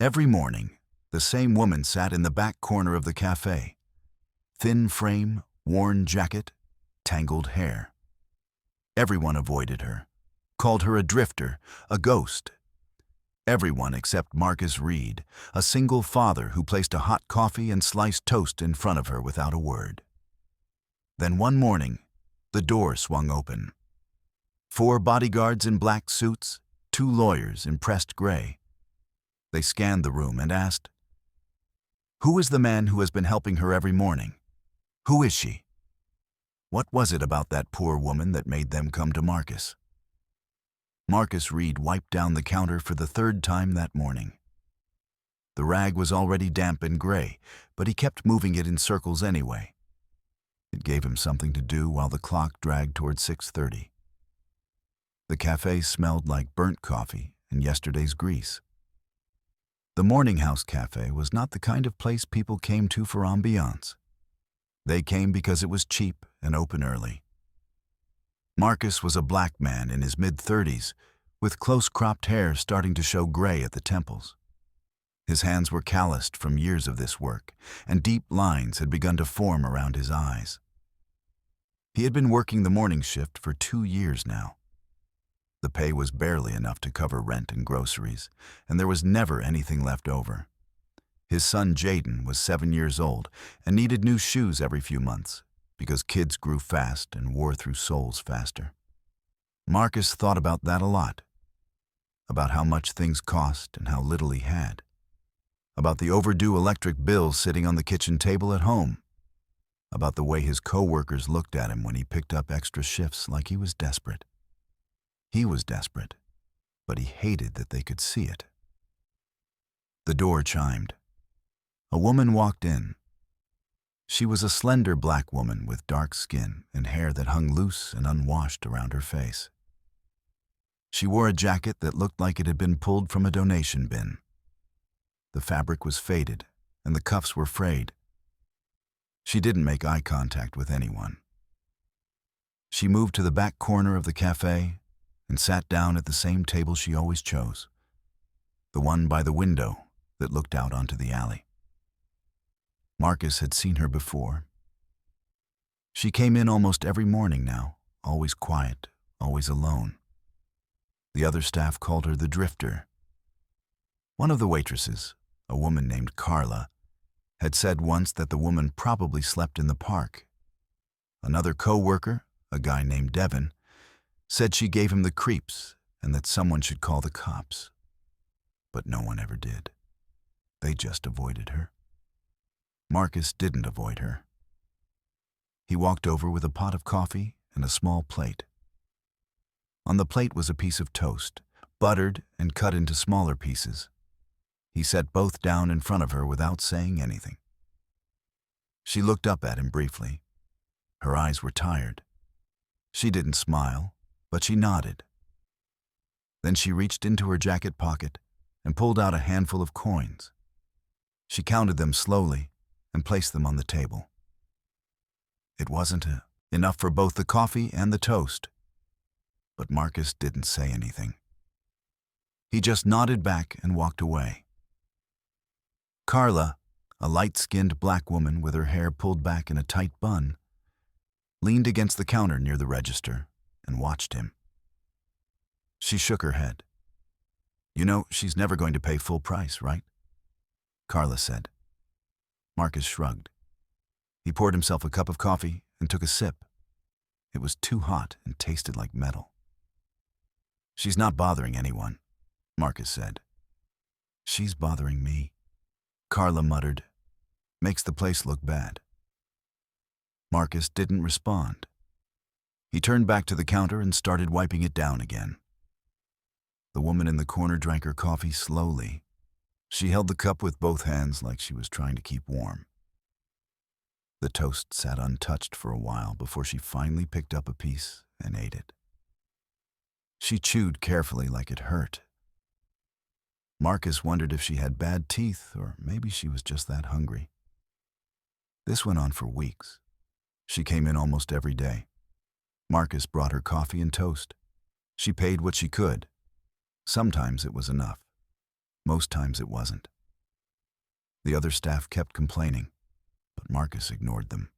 Every morning, the same woman sat in the back corner of the cafe. Thin frame, worn jacket, tangled hair. Everyone avoided her, called her a drifter, a ghost. Everyone except Marcus Reed, a single father who placed a hot coffee and sliced toast in front of her without a word. Then one morning, the door swung open. 4 bodyguards in black suits, 2 lawyers in pressed gray. They scanned the room and asked, "Who is the man who has been helping her every morning? Who is she?" What was it about that poor woman that made them come to Marcus? Marcus Reed wiped down the counter for the 3rd time that morning. The rag was already damp and gray, but he kept moving it in circles anyway. It gave him something to do while the clock dragged toward 6:30. The cafe smelled like burnt coffee and yesterday's grease. The Morning House Cafe was not the kind of place people came to for ambiance. They came because it was cheap and open early. Marcus was a black man in his mid-30s, with close-cropped hair starting to show gray at the temples. His hands were calloused from years of this work, and deep lines had begun to form around his eyes. He had been working the morning shift for 2 years now. The pay was barely enough to cover rent and groceries, and there was never anything left over. His son Jaden was 7 years old and needed new shoes every few months because kids grew fast and wore through soles faster. Marcus thought about that a lot, about how much things cost and how little he had, about the overdue electric bills sitting on the kitchen table at home, about the way his co-workers looked at him when he picked up extra shifts like he was desperate. He was desperate, but he hated that they could see it. The door chimed. A woman walked in. She was a slender black woman with dark skin and hair that hung loose and unwashed around her face. She wore a jacket that looked like it had been pulled from a donation bin. The fabric was faded and the cuffs were frayed. She didn't make eye contact with anyone. She moved to the back corner of the cafe and sat down at the same table she always chose, the one by the window that looked out onto the alley. Marcus had seen her before. She came in almost every morning now, always quiet, always alone. The other staff called her the drifter. One of the waitresses, a woman named Carla, had said once that the woman probably slept in the park. Another co-worker, a guy named Devin, said she gave him the creeps and that someone should call the cops. But no one ever did. They just avoided her. Marcus didn't avoid her. He walked over with a pot of coffee and a small plate. On the plate was a piece of toast, buttered and cut into smaller pieces. He set both down in front of her without saying anything. She looked up at him briefly. Her eyes were tired. She didn't smile, but she nodded. Then she reached into her jacket pocket and pulled out a handful of coins. She counted them slowly and placed them on the table. It wasn't enough for both the coffee and the toast, but Marcus didn't say anything. He just nodded back and walked away. Carla, a light-skinned black woman with her hair pulled back in a tight bun, leaned against the counter near the register and watched him. She shook her head. "You know, she's never going to pay full price, right?" Carla said. Marcus shrugged. He poured himself a cup of coffee and took a sip. It was too hot and tasted like metal. "She's not bothering anyone," Marcus said. "She's bothering me," Carla muttered. "Makes the place look bad." Marcus didn't respond. He turned back to the counter and started wiping it down again. The woman in the corner drank her coffee slowly. She held the cup with both hands like she was trying to keep warm. The toast sat untouched for a while before she finally picked up a piece and ate it. She chewed carefully like it hurt. Marcus wondered if she had bad teeth or maybe she was just that hungry. This went on for weeks. She came in almost every day. Marcus brought her coffee and toast. She paid what she could. Sometimes it was enough. Most times it wasn't. The other staff kept complaining, but Marcus ignored them.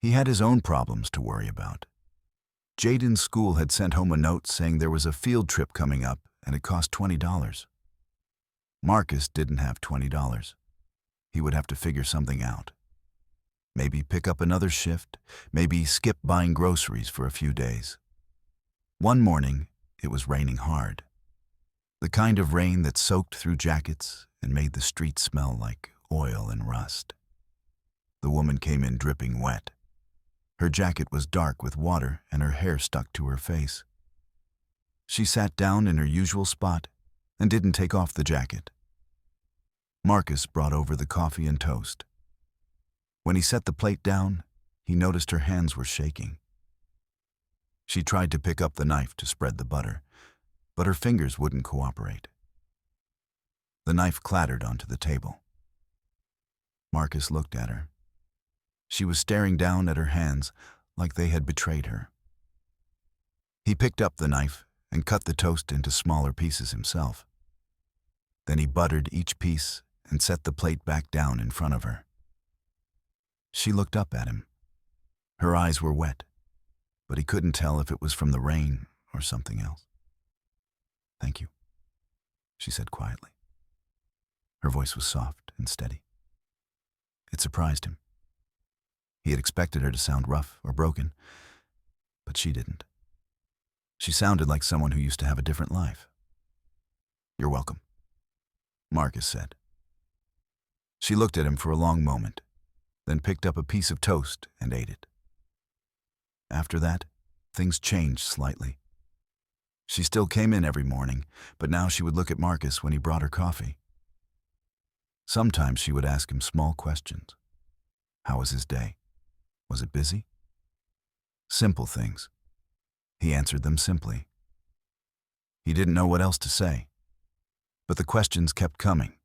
He had his own problems to worry about. Jaden's school had sent home a note saying there was a field trip coming up and it cost $20. Marcus didn't have $20. He would have to figure something out. Maybe pick up another shift, maybe skip buying groceries for a few days. One morning, it was raining hard. The kind of rain that soaked through jackets and made the street smell like oil and rust. The woman came in dripping wet. Her jacket was dark with water and her hair stuck to her face. She sat down in her usual spot and didn't take off the jacket. Marcus brought over the coffee and toast. When he set the plate down, he noticed her hands were shaking. She tried to pick up the knife to spread the butter, but her fingers wouldn't cooperate. The knife clattered onto the table. Marcus looked at her. She was staring down at her hands like they had betrayed her. He picked up the knife and cut the toast into smaller pieces himself. Then he buttered each piece and set the plate back down in front of her. She looked up at him. Her eyes were wet, but he couldn't tell if it was from the rain or something else. "Thank you," she said quietly. Her voice was soft and steady. It surprised him. He had expected her to sound rough or broken, but she didn't. She sounded like someone who used to have a different life. "You're welcome," Marcus said. She looked at him for a long moment, then picked up a piece of toast and ate it. After that, things changed slightly. She still came in every morning, but now she would look at Marcus when he brought her coffee. Sometimes she would ask him small questions. How was his day? Was it busy? Simple things. He answered them simply. He didn't know what else to say, but the questions kept coming,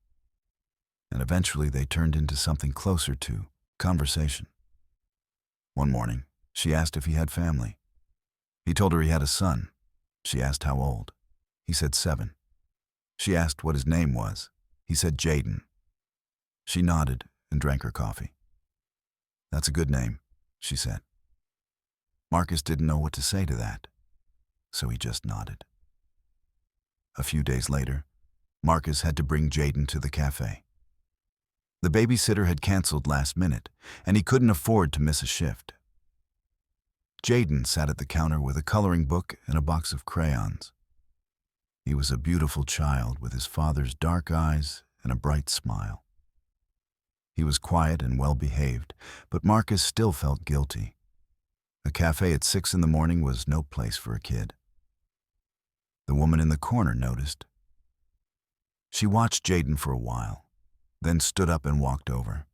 and eventually they turned into something closer to conversation. One morning, she asked if he had family. He told her he had a son. She asked how old. He said 7. She asked what his name was. He said Jaden. She nodded and drank her coffee. "That's a good name," she said. Marcus didn't know what to say to that, so he just nodded. A few days later, Marcus had to bring Jaden to the cafe. The babysitter had canceled last minute, and he couldn't afford to miss a shift. Jaden sat at the counter with a coloring book and a box of crayons. He was a beautiful child with his father's dark eyes and a bright smile. He was quiet and well-behaved, but Marcus still felt guilty. A cafe at 6 in the morning was no place for a kid. The woman in the corner noticed. She watched Jaden for a while, then stood up and walked over.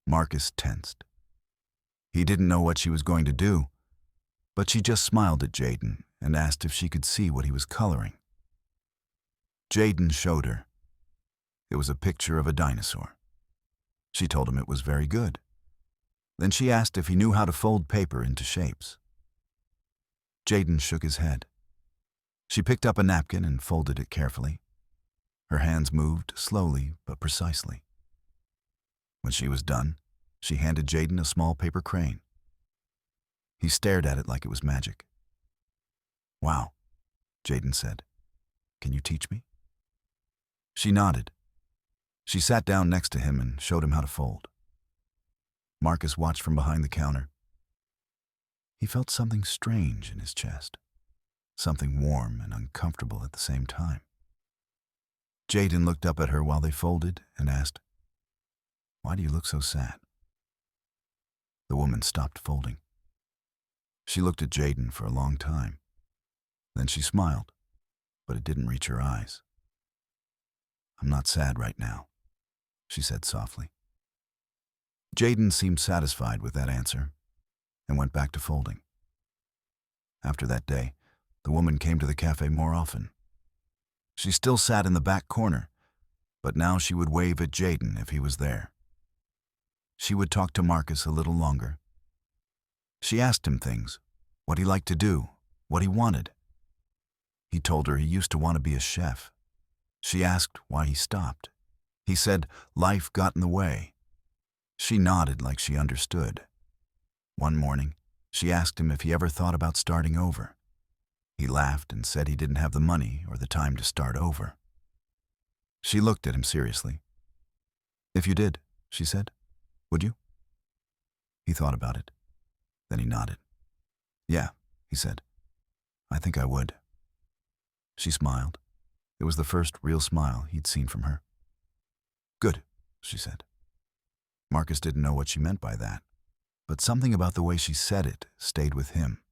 Marcus tensed. He didn't know what she was going to do, but she just smiled at Jaden and asked if she could see what he was coloring. Jaden showed her. It was a picture of a dinosaur. She told him it was very good. Then she asked if he knew how to fold paper into shapes. Jaden shook his head. She picked up a napkin and folded it carefully. Her hands moved slowly but precisely. When she was done, she handed Jaden a small paper crane. He stared at it like it was magic. "Wow," Jaden said. "Can you teach me?" She nodded. She sat down next to him and showed him how to fold. Marcus watched from behind the counter. He felt something strange in his chest, something warm and uncomfortable at the same time. Jaden looked up at her while they folded and asked, "Why do you look so sad?" The woman stopped folding. She looked at Jaden for a long time. Then she smiled, but it didn't reach her eyes. "I'm not sad right now," she said softly. Jaden seemed satisfied with that answer and went back to folding. After that day, the woman came to the cafe more often. She still sat in the back corner, but now she would wave at Jaden if he was there. She would talk to Marcus a little longer. She asked him things, what he liked to do, what he wanted. He told her he used to want to be a chef. She asked why he stopped. He said life got in the way. She nodded like she understood. One morning, she asked him if he ever thought about starting over. He laughed and said he didn't have the money or the time to start over. She looked at him seriously. "If you did," she said, "would you?" He thought about it. Then he nodded. "Yeah," he said, "I think I would." She smiled. It was the first real smile he'd seen from her. "Good," she said. Marcus didn't know what she meant by that, but something about the way she said it stayed with him.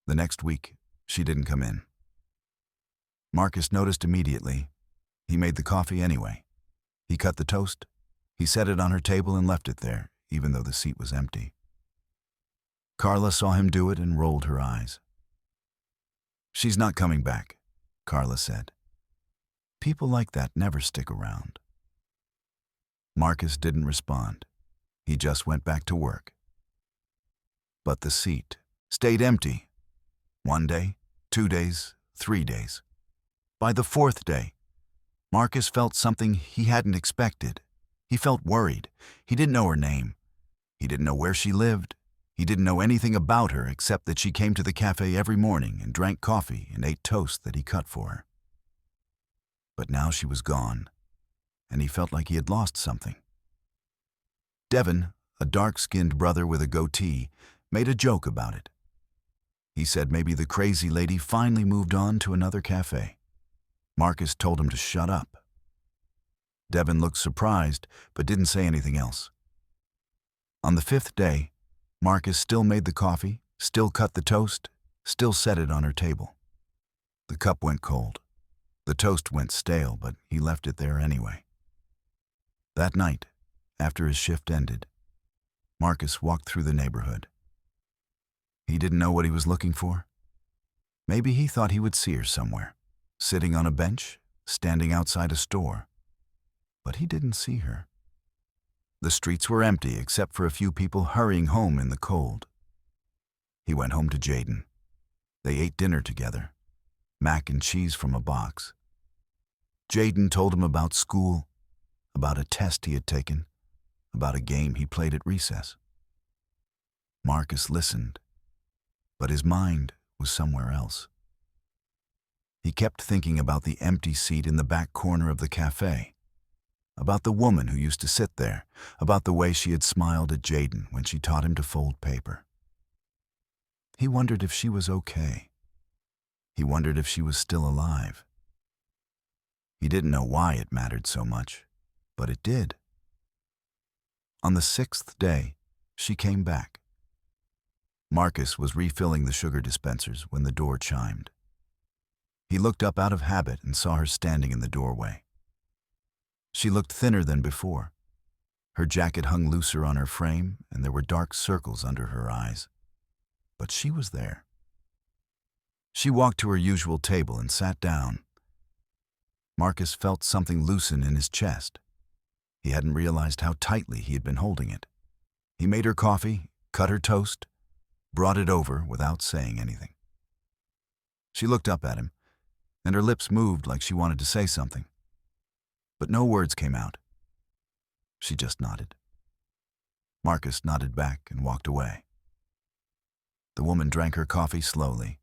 The next week, she didn't come in. Marcus noticed immediately. He made the coffee anyway. He cut the toast. He set it on her table and left it there, even though the seat was empty. Carla saw him do it and rolled her eyes. "She's not coming back," Carla said. "People like that never stick around." Marcus didn't respond. He just went back to work. But the seat stayed empty. 1 day, 2 days, 3 days. By the 4th day, Marcus felt something he hadn't expected. He felt worried. He didn't know her name. He didn't know where she lived. He didn't know anything about her except that she came to the cafe every morning and drank coffee and ate toast that he cut for her. But now she was gone, and he felt like he had lost something. Devin, a dark-skinned brother with a goatee, made a joke about it. He said maybe the crazy lady finally moved on to another cafe. Marcus told him to shut up. Devin looked surprised, but didn't say anything else. On the 5th day, Marcus still made the coffee, still cut the toast, still set it on her table. The cup went cold. The toast went stale, but he left it there anyway. That night, after his shift ended, Marcus walked through the neighborhood. He didn't know what he was looking for. Maybe he thought he would see her somewhere, sitting on a bench, standing outside a store. But he didn't see her. The streets were empty except for a few people hurrying home in the cold. He went home to Jaden. They ate dinner together, mac and cheese from a box. Jaden told him about school, about a test he had taken, about a game he played at recess. Marcus listened, but his mind was somewhere else. He kept thinking about the empty seat in the back corner of the cafe, about the woman who used to sit there, about the way she had smiled at Jaden when she taught him to fold paper. He wondered if she was okay. He wondered if she was still alive. He didn't know why it mattered so much, but it did. On the 6th day, she came back. Marcus was refilling the sugar dispensers when the door chimed. He looked up out of habit and saw her standing in the doorway. She looked thinner than before. Her jacket hung looser on her frame, and there were dark circles under her eyes. But she was there. She walked to her usual table and sat down. Marcus felt something loosen in his chest. He hadn't realized how tightly he had been holding it. He made her coffee, cut her toast, brought it over without saying anything. She looked up at him, and her lips moved like she wanted to say something. But no words came out. She just nodded. Marcus nodded back and walked away. The woman drank her coffee slowly.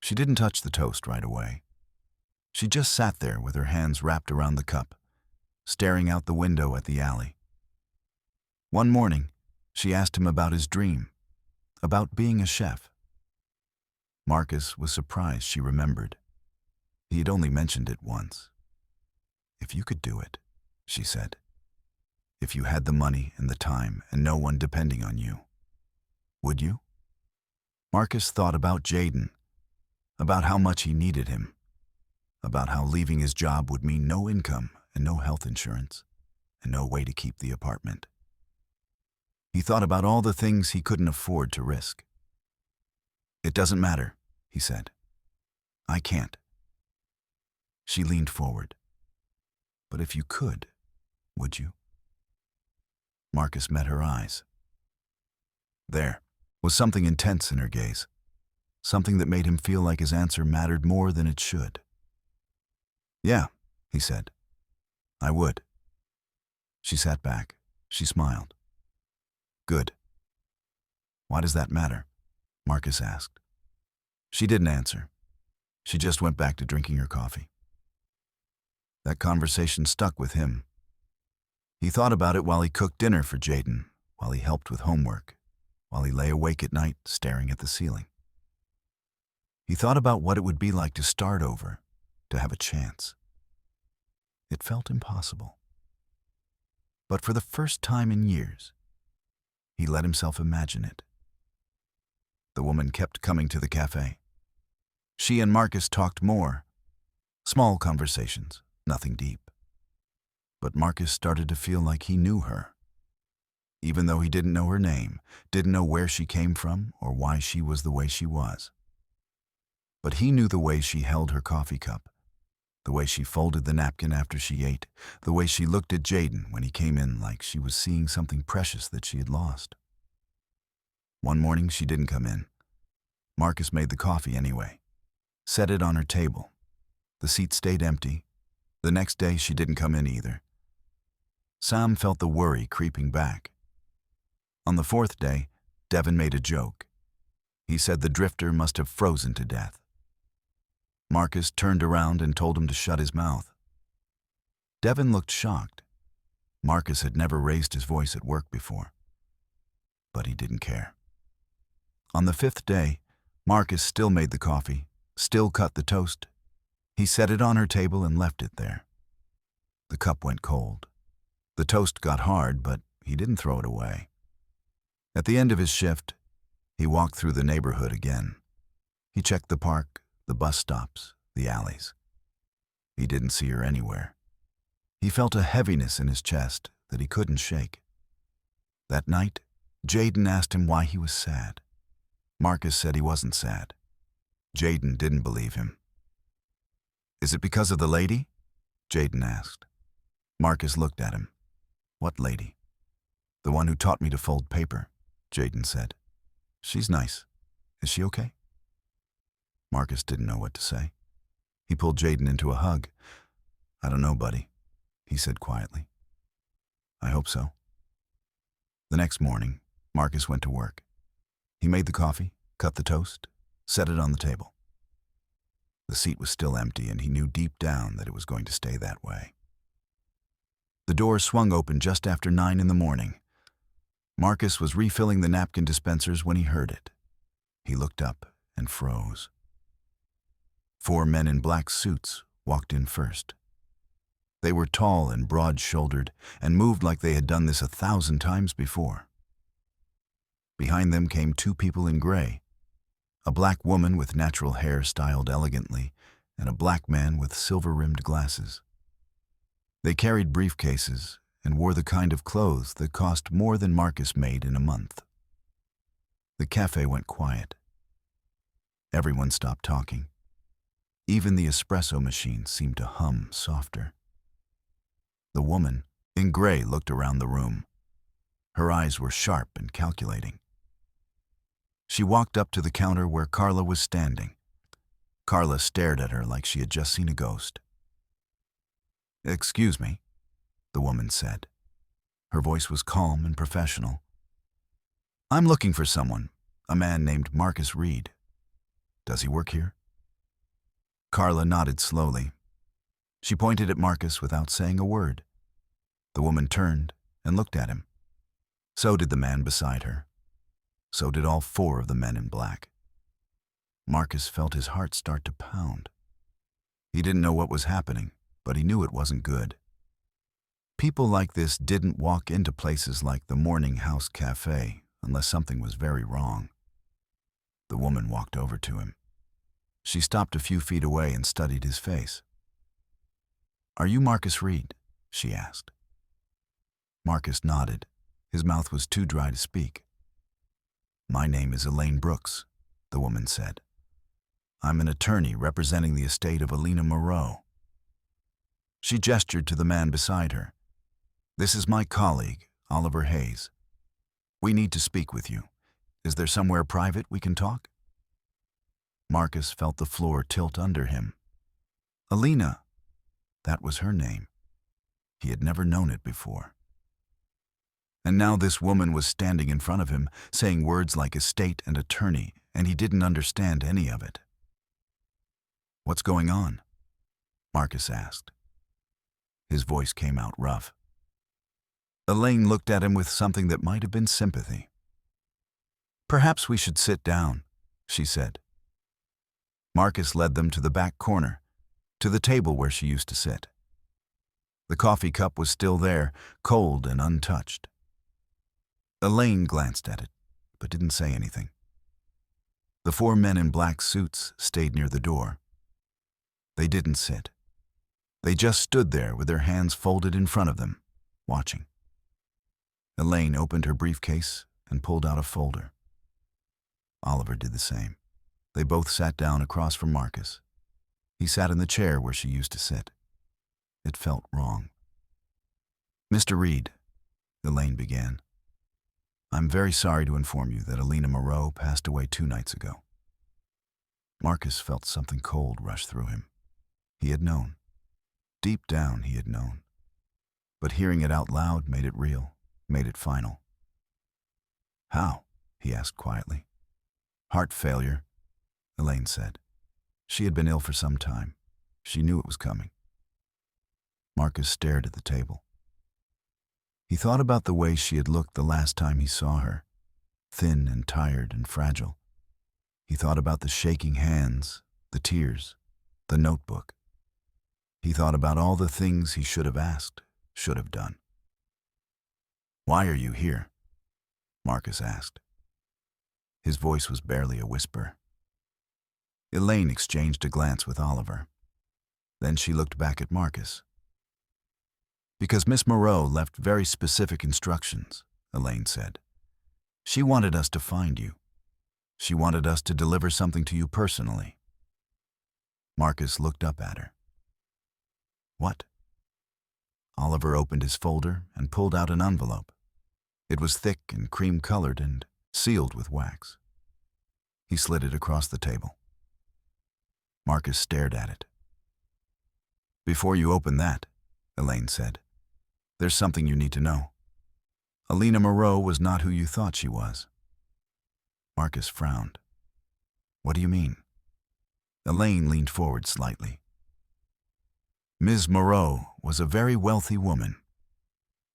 She didn't touch the toast right away. She just sat there with her hands wrapped around the cup, staring out the window at the alley. One morning, she asked him about his dream, about being a chef. Marcus was surprised she remembered. He had only mentioned it once. "If you could do it," she said. "If you had the money and the time and no one depending on you, would you?" Marcus thought about Jaden, about how much he needed him, about how leaving his job would mean no income and no health insurance and no way to keep the apartment. He thought about all the things he couldn't afford to risk. "It doesn't matter," he said. "I can't." She leaned forward. "But if you could, would you?" Marcus met her eyes. There was something intense in her gaze, something that made him feel like his answer mattered more than it should. Yeah, he said. I would. She sat back. She smiled. Good. Why does that matter? Marcus asked. She didn't answer. She just went back to drinking her coffee. That conversation stuck with him. He thought about it while he cooked dinner for Jaden, while he helped with homework, while he lay awake at night staring at the ceiling. He thought about what it would be like to start over, to have a chance. It felt impossible. But for the first time in years, he let himself imagine it. The woman kept coming to the cafe. She and Marcus talked more. Small conversations, nothing deep. But Marcus started to feel like he knew her. Even though he didn't know her name, didn't know where she came from or why she was the way she was. But he knew the way she held her coffee cup, the way she folded the napkin after she ate, the way she looked at Jaden when he came in like she was seeing something precious that she had lost. One morning she didn't come in. Marcus made the coffee anyway, set it on her table. The seat stayed empty. The next day she didn't come in either. Sam felt the worry creeping back. On the fourth day, Devin made a joke. He said the drifter must have frozen to death. Marcus turned around and told him to shut his mouth. Devin looked shocked. Marcus had never raised his voice at work before. But he didn't care. On the fifth day, Marcus still made the coffee, still cut the toast. He set it on her table and left it there. The cup went cold. The toast got hard, but he didn't throw it away. At the end of his shift, he walked through the neighborhood again. He checked the park, the bus stops, the alleys. He didn't see her anywhere. He felt a heaviness in his chest that he couldn't shake. That night, Jaden asked him why he was sad. Marcus said he wasn't sad. Jaden didn't believe him. Is it because of the lady? Jaden asked. Marcus looked at him. What lady? The one who taught me to fold paper, Jaden said. She's nice. Is she okay? Marcus didn't know what to say. He pulled Jaden into a hug. I don't know, buddy, he said quietly. I hope so. The next morning, Marcus went to work. He made the coffee, cut the toast, set it on the table. The seat was still empty, and he knew deep down that it was going to stay that way. The door swung open just after 9 in the morning. Marcus was refilling the napkin dispensers when he heard it. He looked up and froze. 4 men in black suits walked in first. They were tall and broad-shouldered and moved like they had done this 1,000 times before. Behind them came 2 people in gray, a black woman with natural hair styled elegantly and a black man with silver-rimmed glasses. They carried briefcases and wore the kind of clothes that cost more than Marcus made in a month. The cafe went quiet. Everyone stopped talking. Even the espresso machine seemed to hum softer. The woman in gray looked around the room. Her eyes were sharp and calculating. She walked up to the counter where Carla was standing. Carla stared at her like she had just seen a ghost. Excuse me, the woman said. Her voice was calm and professional. I'm looking for someone, a man named Marcus Reed. Does he work here? Carla nodded slowly. She pointed at Marcus without saying a word. The woman turned and looked at him. So did the man beside her. So did all 4 of the men in black. Marcus felt his heart start to pound. He didn't know what was happening, but he knew it wasn't good. People like this didn't walk into places like the Morning House Cafe unless something was very wrong. The woman walked over to him. She stopped a few feet away and studied his face. Are you Marcus Reed? She asked. Marcus nodded. His mouth was too dry to speak. My name is Elaine Brooks, the woman said. I'm an attorney representing the estate of Alina Moreau. She gestured to the man beside her. This is my colleague, Oliver Hayes. We need to speak with you. Is there somewhere private we can talk? Marcus felt the floor tilt under him. Alina, That was her name. He had never known it before. And now this woman was standing in front of him, saying words like estate and attorney, and he didn't understand any of it. "What's going on?" Marcus asked. His voice came out rough. Elaine looked at him with something that might have been sympathy. "Perhaps we should sit down," she said. Marcus led them to the back corner, to the table where she used to sit. The coffee cup was still there, cold and untouched. Elaine glanced at it, but didn't say anything. The 4 men in black suits stayed near the door. They didn't sit. They just stood there with their hands folded in front of them, watching. Elaine opened her briefcase and pulled out a folder. Oliver did the same. They both sat down across from Marcus. He sat in the chair where she used to sit. It felt wrong. "Mr. Reed," Elaine began, "I'm very sorry to inform you that Alina Moreau passed away 2 nights ago." Marcus felt something cold rush through him. He had known. Deep down he had known. But hearing it out loud made it real, made it final. "How?" he asked quietly. "Heart failure," Elaine said. She had been ill for some time. She knew it was coming. Marcus stared at the table. He thought about the way she had looked the last time he saw her, thin and tired and fragile. He thought about the shaking hands, the tears, the notebook. He thought about all the things he should have asked, should have done. "Why are you here?" Marcus asked. His voice was barely a whisper. Elaine exchanged a glance with Oliver. Then she looked back at Marcus. "Because Miss Moreau left very specific instructions," Elaine said. "She wanted us to find you. She wanted us to deliver something to you personally." Marcus looked up at her. "What?" Oliver opened his folder and pulled out an envelope. It was thick and cream-colored and sealed with wax. He slid it across the table. Marcus stared at it. "Before you open that," Elaine said, "there's something you need to know. Alina Moreau was not who you thought she was." Marcus frowned. "What do you mean?" Elaine leaned forward slightly. "Ms. Moreau was a very wealthy woman.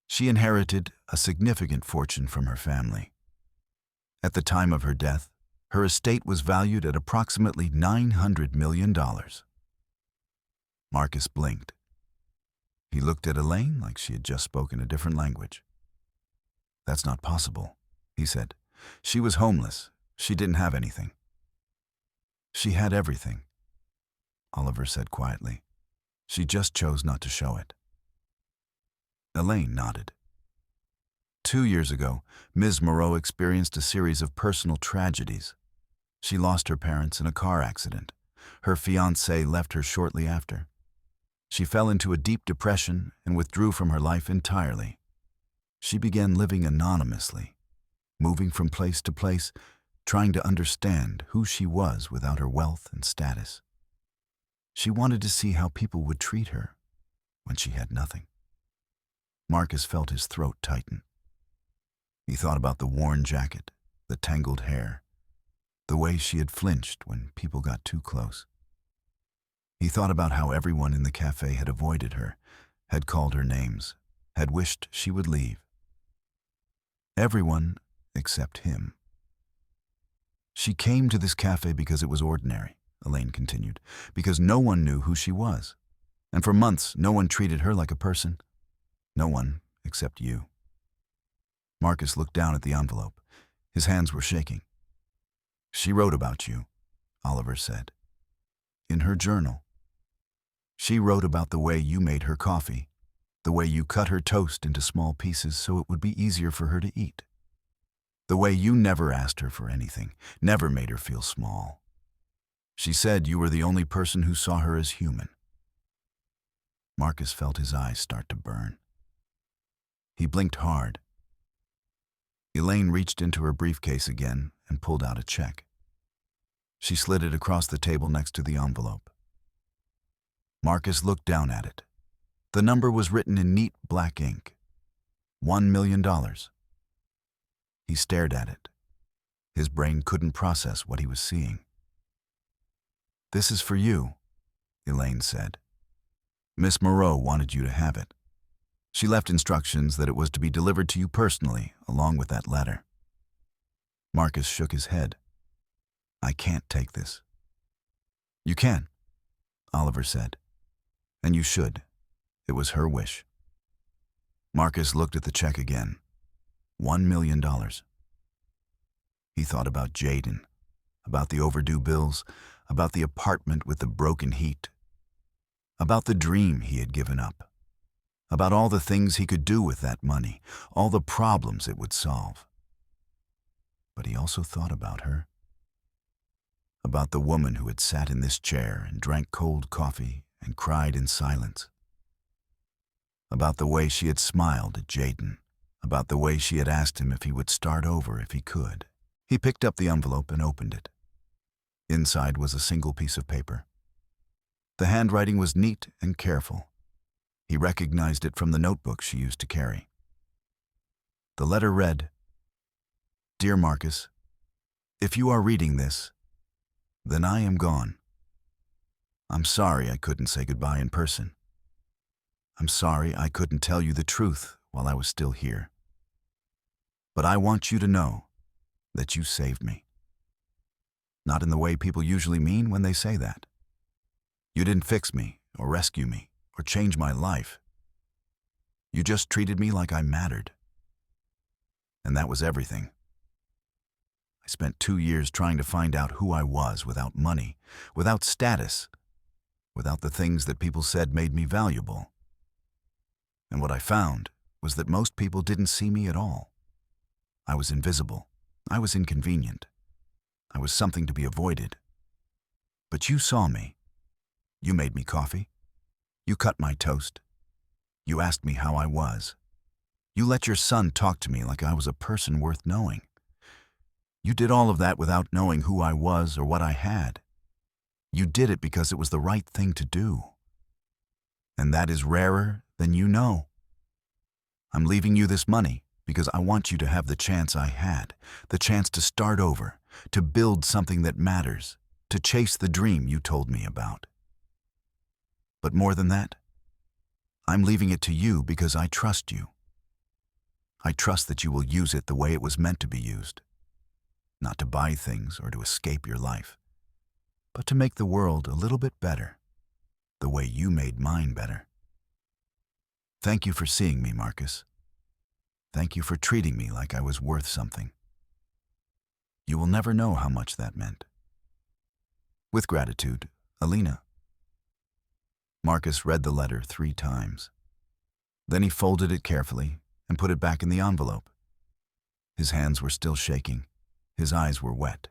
She inherited a significant fortune from her family. At the time of her death, her estate was valued at approximately $900 million. Marcus blinked. He looked at Elaine like she had just spoken a different language. "That's not possible," he said. "She was homeless. She didn't have anything." "She had everything," Oliver said quietly. "She just chose not to show it." Elaine nodded. 2 years ago, Ms. Moreau experienced a series of personal tragedies. She lost her parents in a car accident. Her fiancé left her shortly after. She fell into a deep depression and withdrew from her life entirely. She began living anonymously, moving from place to place, trying to understand who she was without her wealth and status. She wanted to see how people would treat her when she had nothing. Marcus felt his throat tighten. He thought about the worn jacket, the tangled hair, the way she had flinched when people got too close. He thought about how everyone in the cafe had avoided her, had called her names, had wished she would leave. Everyone except him. "She came to this cafe because it was ordinary," Elaine continued, "because no one knew who she was. And for months, no one treated her like a person. No one except you." Marcus looked down at the envelope. His hands were shaking. "She wrote about you," Oliver said. "In her journal. She wrote about the way you made her coffee, the way you cut her toast into small pieces so it would be easier for her to eat. The way you never asked her for anything, never made her feel small. She said you were the only person who saw her as human." Marcus felt his eyes start to burn. He blinked hard. Elaine reached into her briefcase again and pulled out a check. She slid it across the table next to the envelope. Marcus looked down at it, The number was written in neat black ink. $1 million. He stared at it. His brain couldn't process what he was seeing. "This is for you," Elaine said. "Miss Moreau wanted you to have it. She left instructions that it was to be delivered to you personally, along with that letter." Marcus shook his head. "I can't take this." "You can," Oliver said. "And you should." It was her wish. Marcus looked at the check again. $1 million. He thought about Jaden, about the overdue bills, about the apartment with the broken heat, about the dream he had given up, about all the things he could do with that money, all the problems it would solve. But he also thought about her, about the woman who had sat in this chair and drank cold coffee and cried in silence, about the way she had smiled at Jaden, about the way she had asked him if he would start over if he could. He picked up the envelope and opened it. Inside was a single piece of paper. The handwriting was neat and careful. He recognized it from the notebook she used to carry. The letter read, "Dear Marcus, if you are reading this, then I am gone. I'm sorry I couldn't say goodbye in person. I'm sorry I couldn't tell you the truth while I was still here. But I want you to know that you saved me. Not in the way people usually mean when they say that. You didn't fix me or rescue me or change my life. You just treated me like I mattered. And that was everything. I spent 2 years trying to find out who I was without money, without status, without the things that people said made me valuable. And what I found was that most people didn't see me at all. I was invisible. I was inconvenient. I was something to be avoided. But you saw me. You made me coffee. You cut my toast. You asked me how I was. You let your son talk to me like I was a person worth knowing. You did all of that without knowing who I was or what I had. You did it because it was the right thing to do. And that is rarer than you know. I'm leaving you this money because I want you to have the chance I had, the chance to start over, to build something that matters, to chase the dream you told me about. But more than that, I'm leaving it to you because I trust you. I trust that you will use it the way it was meant to be used. Not to buy things or to escape your life, but to make the world a little bit better, the way you made mine better. Thank you for seeing me, Marcus. Thank you for treating me like I was worth something. You will never know how much that meant. With gratitude, Alina. Marcus read the letter 3 times. Then he folded it carefully and put it back in the envelope. His hands were still shaking. His eyes were wet.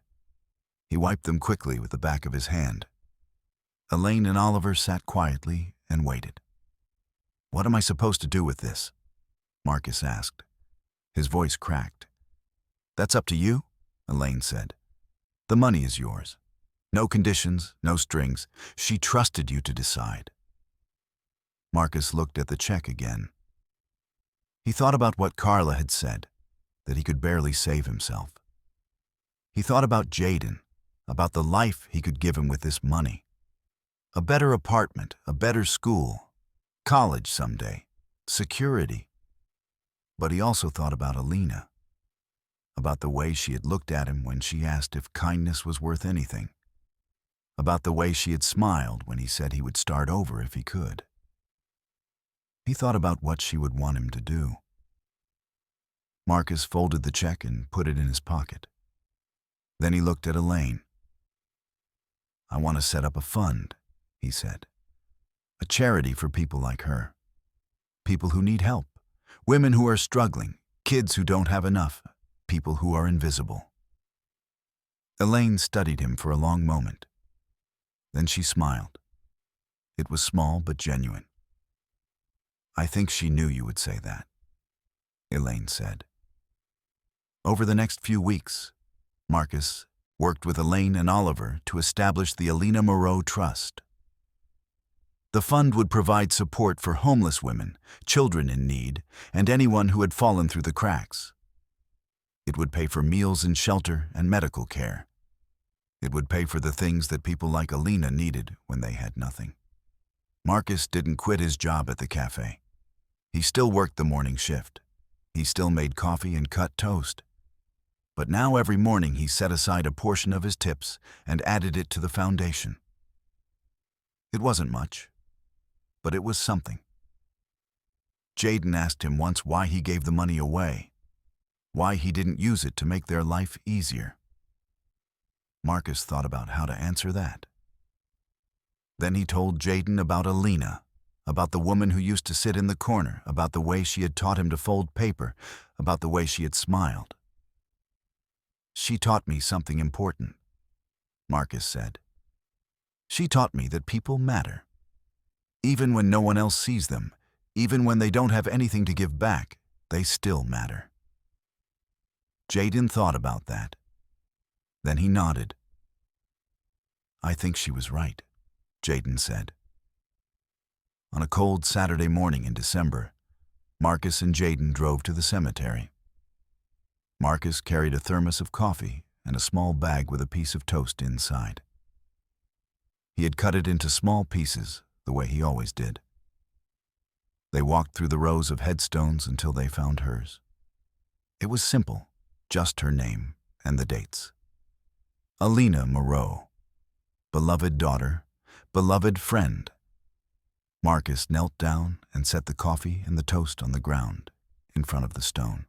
He wiped them quickly with the back of his hand. Elaine and Oliver sat quietly and waited. "What am I supposed to do with this?" Marcus asked. His voice cracked. "That's up to you," Elaine said. "The money is yours. No conditions, no strings. She trusted you to decide." Marcus looked at the check again. He thought about what Carla had said, that he could barely save himself. He thought about Jaden, about the life he could give him with this money. A better apartment, a better school, college someday, security. But he also thought about Alina, about the way she had looked at him when she asked if kindness was worth anything, about the way she had smiled when he said he would start over if he could. He thought about what she would want him to do. Marcus folded the check and put it in his pocket. Then he looked at Elaine. "I want to set up a fund," he said. "A charity for people like her. People who need help. Women who are struggling. Kids who don't have enough. People who are invisible." Elaine studied him for a long moment. Then she smiled. It was small but genuine. "I think she knew you would say that," Elaine said. Over the next few weeks, Marcus worked with Elaine and Oliver to establish the Alina Moreau Trust. The fund would provide support for homeless women, children in need, and anyone who had fallen through the cracks. It would pay for meals and shelter and medical care. It would pay for the things that people like Alina needed when they had nothing. Marcus didn't quit his job at the cafe. He still worked the morning shift. He still made coffee and cut toast. But now every morning he set aside a portion of his tips and added it to the foundation. It wasn't much, but it was something. Jaden asked him once why he gave the money away, why he didn't use it to make their life easier. Marcus thought about how to answer that. Then he told Jaden about Alina, about the woman who used to sit in the corner, about the way she had taught him to fold paper, about the way she had smiled. "She taught me something important," Marcus said. "She taught me that people matter. Even when no one else sees them, even when they don't have anything to give back, they still matter." Jaden thought about that. Then he nodded. "I think she was right," Jaden said. On a cold Saturday morning in December, Marcus and Jaden drove to the cemetery. Marcus carried a thermos of coffee and a small bag with a piece of toast inside. He had cut it into small pieces, the way he always did. They walked through the rows of headstones until they found hers. It was simple, just her name and the dates. Alina Moreau, beloved daughter, beloved friend. Marcus knelt down and set the coffee and the toast on the ground in front of the stone.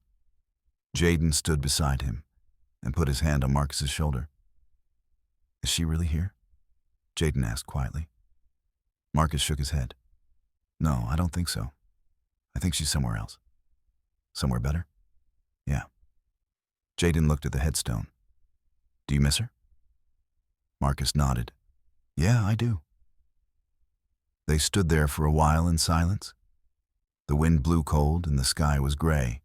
Jaden stood beside him and put his hand on Marcus's shoulder. "Is she really here?" Jaden asked quietly. Marcus shook his head. "No, I don't think so. I think she's somewhere else." "Somewhere better?" "Yeah." Jaden looked at the headstone. "Do you miss her?" Marcus nodded. "Yeah, I do." They stood there for a while in silence. The wind blew cold and the sky was gray.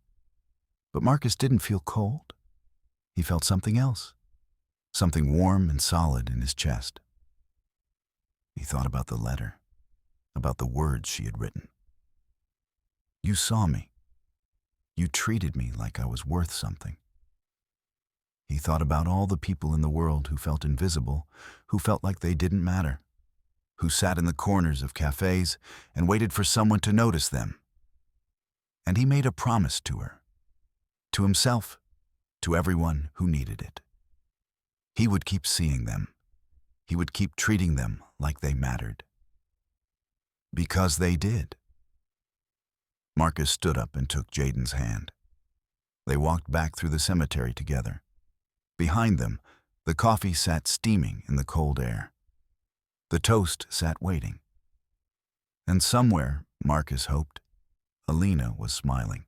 But Marcus didn't feel cold. He felt something else, something warm and solid in his chest. He thought about the letter, about the words she had written. "You saw me. You treated me like I was worth something." He thought about all the people in the world who felt invisible, who felt like they didn't matter, who sat in the corners of cafes and waited for someone to notice them. And he made a promise to her, to himself, to everyone who needed it. He would keep seeing them. He would keep treating them like they mattered. Because they did. Marcus stood up and took Jaden's hand. They walked back through the cemetery together. Behind them, the coffee sat steaming in the cold air. The toast sat waiting. And somewhere, Marcus hoped, Alina was smiling.